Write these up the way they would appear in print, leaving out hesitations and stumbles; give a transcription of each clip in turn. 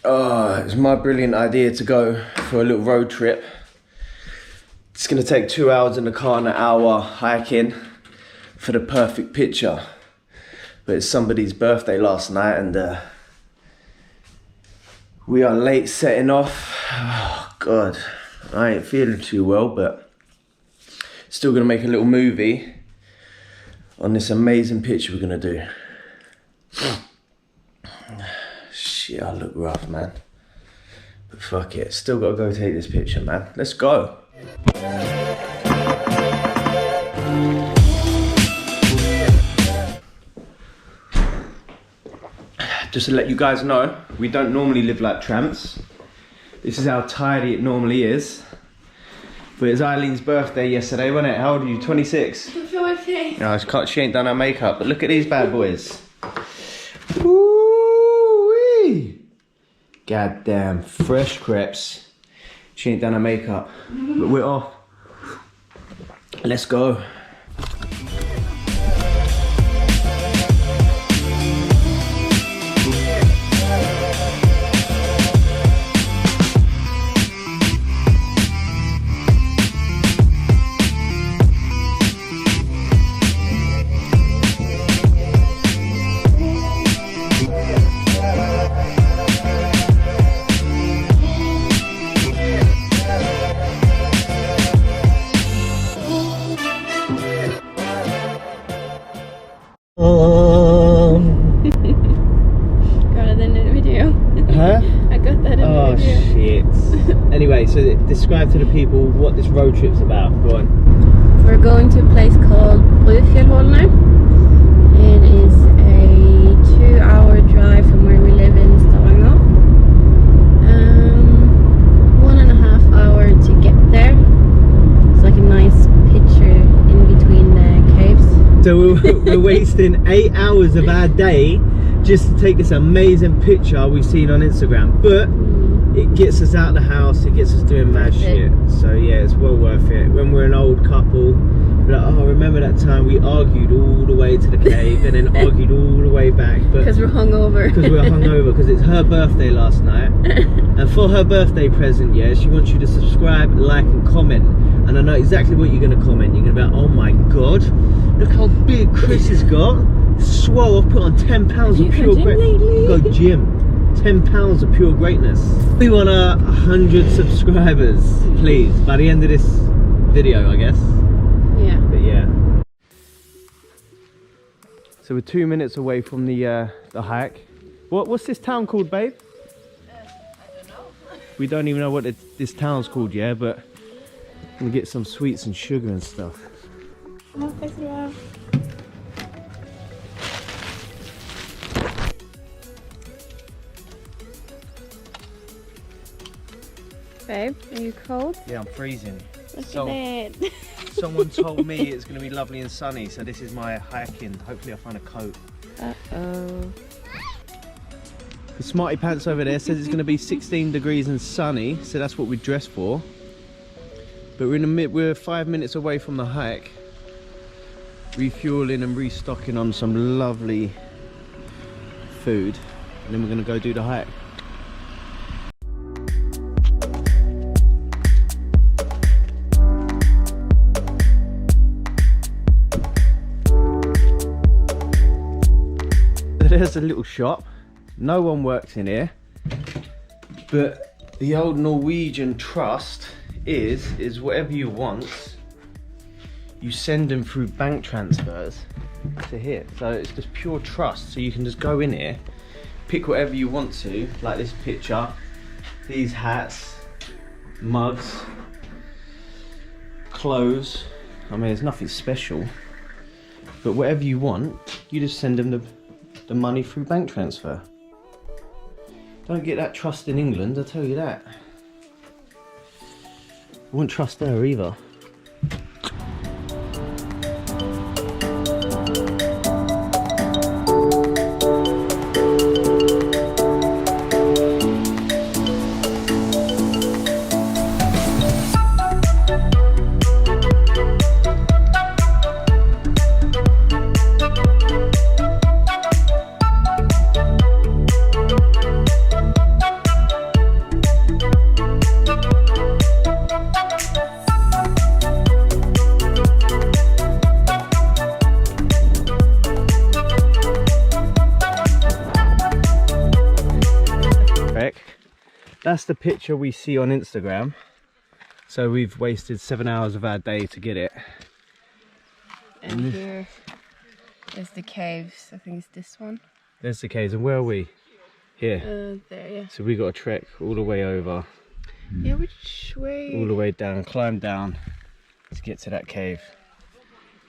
It's my brilliant idea to go for a little road trip. It's gonna take 2 hours in the car and an hour hiking for the perfect picture. But it's somebody's birthday last night and we are late setting off. Oh God, I ain't feeling too well, but still gonna make a little movie on this amazing picture we're gonna do. Shit, I look rough, man. But fuck it, still gotta go take this picture, man. Let's go. Just to let you guys know, we don't normally live like tramps. This is how tidy it normally is. But it's Eileen's birthday yesterday, wasn't it? How old are you, 26? 40. No, she ain't done her makeup, but look at these bad boys. Woo-wee! Goddamn, fresh crepes. She ain't done her makeup, but we're off. Let's go. Got it in the video. Huh? I got that in the video. Oh shit. Anyway, so describe to the people what this road trip's about. Go on. We're going to a place called Brufjellhålene. It is a 2-hour drive from where we live in Stavanger. 1.5 hours to get there. It's like a nice picture in between the caves. So we're wasting 8 hours of our day just to take this amazing picture we've seen on Instagram, but it gets us out of the house, it gets us doing mad shit. So yeah, it's well worth it. When we're an old couple, we're like, oh, remember that time we argued all the way to the cave and then argued all the way back, but because we're hungover. Because we're hungover, because it's her birthday last night. And for her birthday present, yeah, she wants you to subscribe, like and comment. And I know exactly what you're going to comment. You're going to be like, oh my God, look how big Chris has got. Swole, I've put on 10 pounds of pure greatness. Go gym. 10 pounds of pure greatness. We want 100 subscribers, please, by the end of this video, I guess. Yeah. But yeah. So we're 2 minutes away from the hike. What's this town called, babe? I don't know. We don't even know what this town's called yet, but I'm gonna get some sweets and sugar and stuff. Oh, thanks a lot. Babe, are you cold? Yeah, I'm freezing. Look at that. Someone told me it's gonna be lovely and sunny, so this is my hiking. Hopefully I'll find a coat. Uh-oh. The Smarty Pants over there says it's gonna be 16 degrees and sunny, so that's what we dressed for. But we're 5 minutes away from the hike, refueling and restocking on some lovely food, and then we're gonna go do the hike. There's a little shop. No one works in here, but the old Norwegian trust is whatever you want, you send them through bank transfers to here. So it's just pure trust. So you can just go in here, pick whatever you want to, like this picture, these hats, mugs, clothes. I mean, there's nothing special, but whatever you want, you just send them the money through bank transfer. Don't get that trust in England, I'll tell you that. I wouldn't trust her either. That's the picture we see on Instagram. So we've wasted 7 hours of our day to get it. And here is the caves. I think it's this one. There's the caves. And where are we? Here. There, yeah. So we got to trek all the way over. Yeah, which way? All the way down, climb down to get to that cave.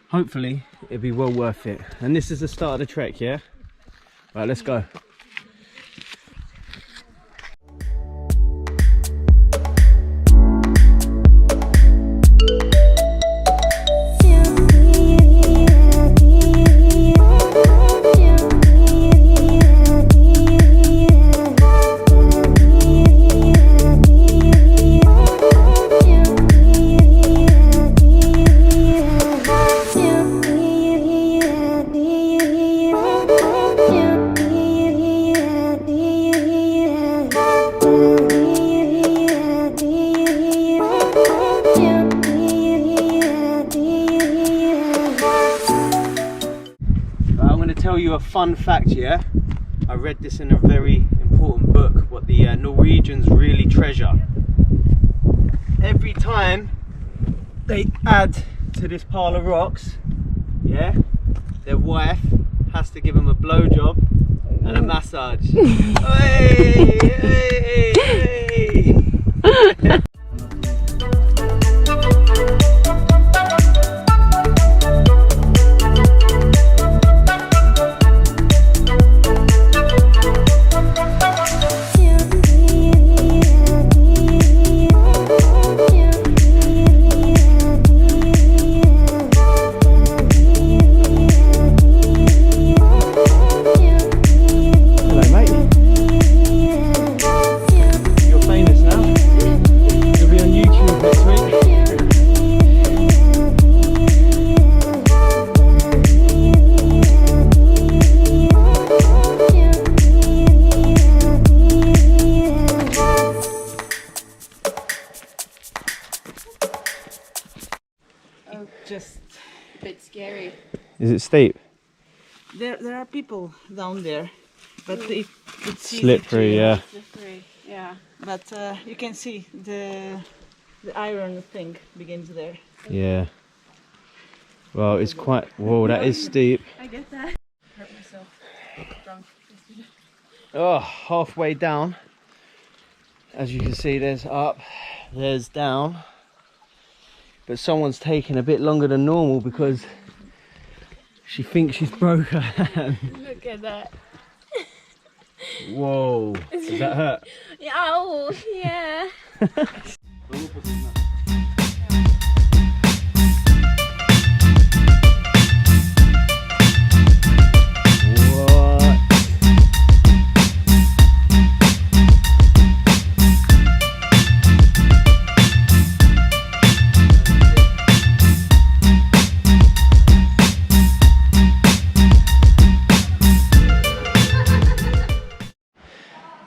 Hopefully it'll be well worth it. And this is the start of the trek, yeah? Right, let's go. Tell you a fun fact, yeah? I read this in a very important book, what the Norwegians really treasure. Every time they add to this pile of rocks, yeah, their wife has to give them a blowjob and a massage. Hey, hey, hey. Just a bit scary. Is it steep? There are people down there, but it's Slippery, yeah. Slippery, yeah. But you can see the iron thing begins there. Yeah. Well, it's quite. Whoa, that is steep. I get that. Hurt myself. Drunk yesterday. Oh, halfway down. As you can see, there's up, there's down. But someone's taking a bit longer than normal because she thinks she's broke her hand. Look at that. Whoa, does that hurt? Oh, yeah.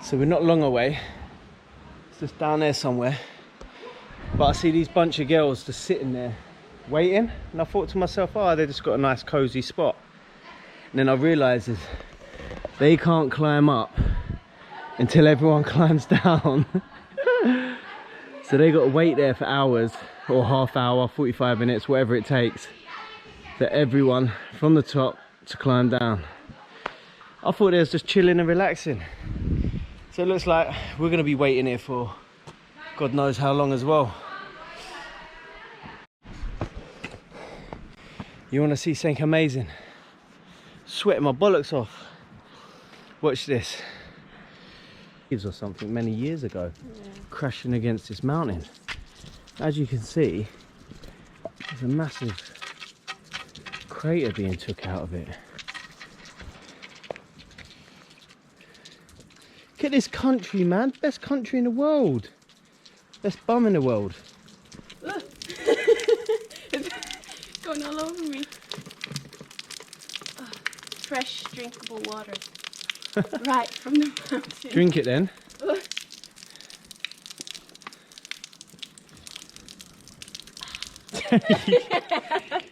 So we're not long away, it's just down there somewhere, but I see these bunch of girls just sitting there waiting, and I thought to myself, oh, they just got a nice cozy spot. And then I realised is they can't climb up until everyone climbs down. So they got to wait there for hours, or half hour, 45 minutes, whatever it takes, for everyone from the top to climb down. I thought they was just chilling and relaxing. So it looks like we're going to be waiting here for God knows how long as well. You want to see something amazing? Sweating my bollocks off. Watch this. Or something many years ago, crashing against this mountain. As you can see, there's a massive crater being took out of it. Look at this country, man. Best country in the world. Best bum in the world. It's going all over me. Oh, fresh, drinkable water. Right from the mountain. Drink it then.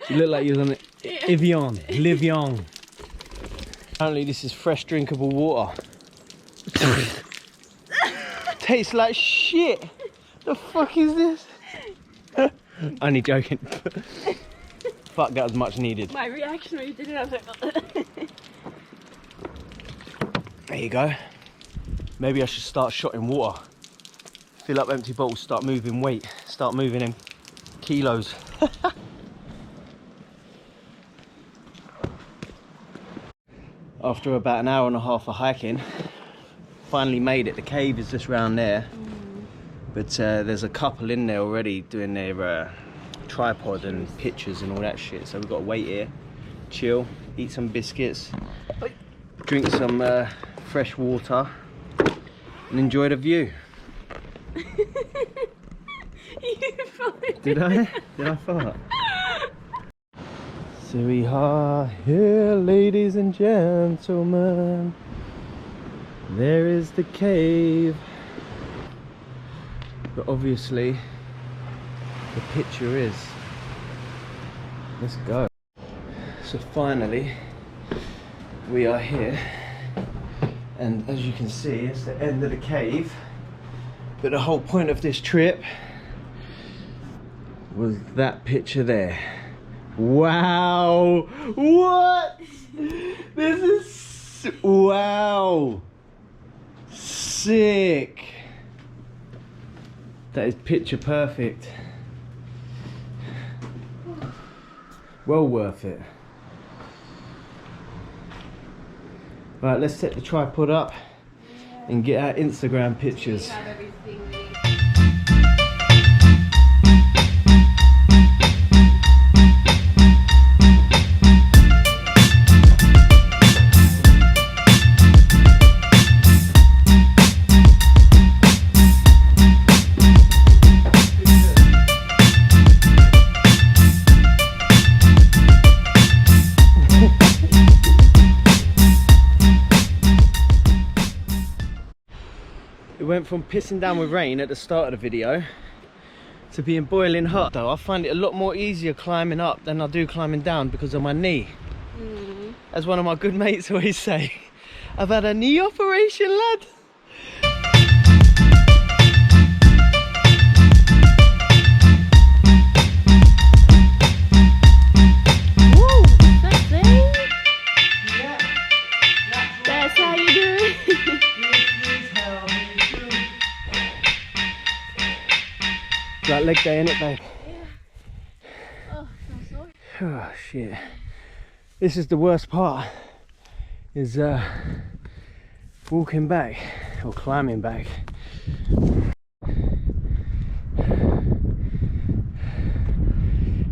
You look like you're on Evian, Livion. Apparently this is fresh drinkable water. Tastes like shit. The fuck is this? Only joking. Fuck, that was much needed. My reaction when you did it, I was like, there you go. Maybe I should start shotting water. Fill up empty bottles, start moving weight, start moving in kilos. After about an hour and a half of hiking, finally made it. The cave is just round there, but there's a couple in there already doing their tripod and pictures and all that shit. So we've got to wait here, chill, eat some biscuits, drink some fresh water, and enjoy the view. Did I? Did I fart? So we are here, ladies and gentlemen. There is the cave. But obviously, the picture is. Let's go. So finally, we are here. And as you can see, it's the end of the cave. But the whole point of this trip was that picture there. Wow! What? This is... wow! Sick! That is picture perfect. Well worth it. Right, let's set the tripod up and get our Instagram pictures. It went from pissing down with rain at the start of the video to being boiling hot. Though I find it a lot more easier climbing up than I do climbing down because of my knee. As one of my good mates always say, I've had a knee operation, lad. woo, that's it? Yeah. That's how you do it. Like leg day, innit, babe? Yeah. Oh, I'm sorry. Oh shit. This is the worst part, is walking back or climbing back.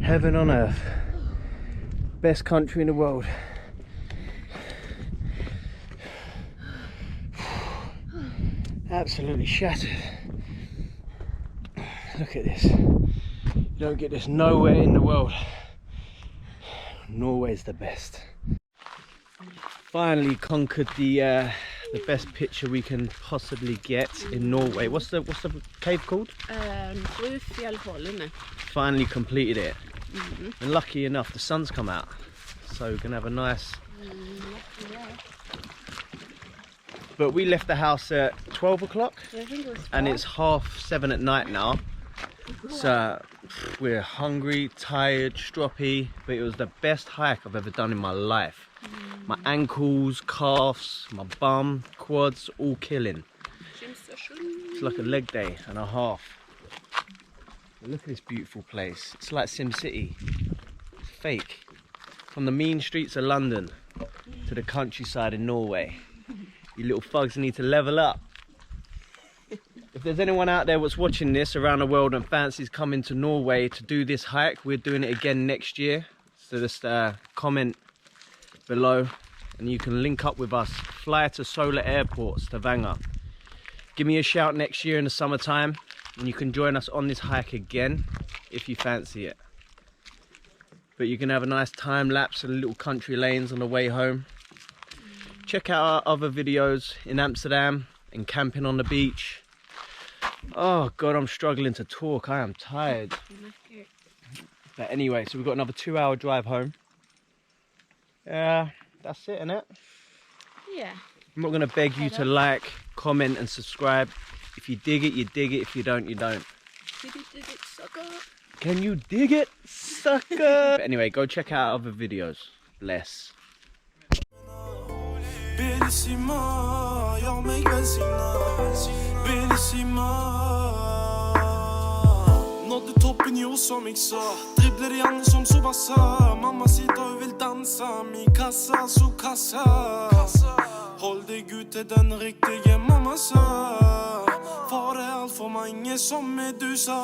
Heaven on earth. Best country in the world. Absolutely shattered. Look at this. You don't get this nowhere in the world. Norway's the best. Finally conquered the best picture we can possibly get in Norway. What's the cave called? Brufjellhålene. Finally completed it. And lucky enough, the sun's come out, so we're gonna have a nice. But we left the house at 12 o'clock, and it's 7:30 at night now. So we're hungry, tired, stroppy, but it was the best hike I've ever done in my life. My ankles, calves, my bum, quads, all killing. It's like a leg day and a half. But look at this beautiful place. It's like Sim City. It's fake. From the mean streets of London to the countryside in Norway. You little thugs need to level up. If there's anyone out there that's watching this around the world and fancies coming to Norway to do this hike, we're doing it again next year. So just comment below and you can link up with us. Fly to Sola Airport, Stavanger. Give me a shout next year in the summertime and you can join us on this hike again if you fancy it. But you can have a nice time lapse in little country lanes on the way home. Check out our other videos in Amsterdam and camping on the beach. Oh God, I'm struggling to talk. I am tired. But anyway, so we've got another 2-hour drive home. Yeah, that's it, innit? Yeah. I'm not going to beg you to like, comment and subscribe if If you dig it, you dig it. If you don't, you don't. Dig it, sucker. Can you dig it, sucker? Anyway, go check out other videos. Bless. Bellissima, jag mig välsigna. Bellissima. Nådde toppen jo som jag sa. Dribbler igen som Subasa. Mamma sitter och vill dansa. Min kassa så kassa. Håll dig ut till den riktiga mamma sa. Far är allt för många som Medusa.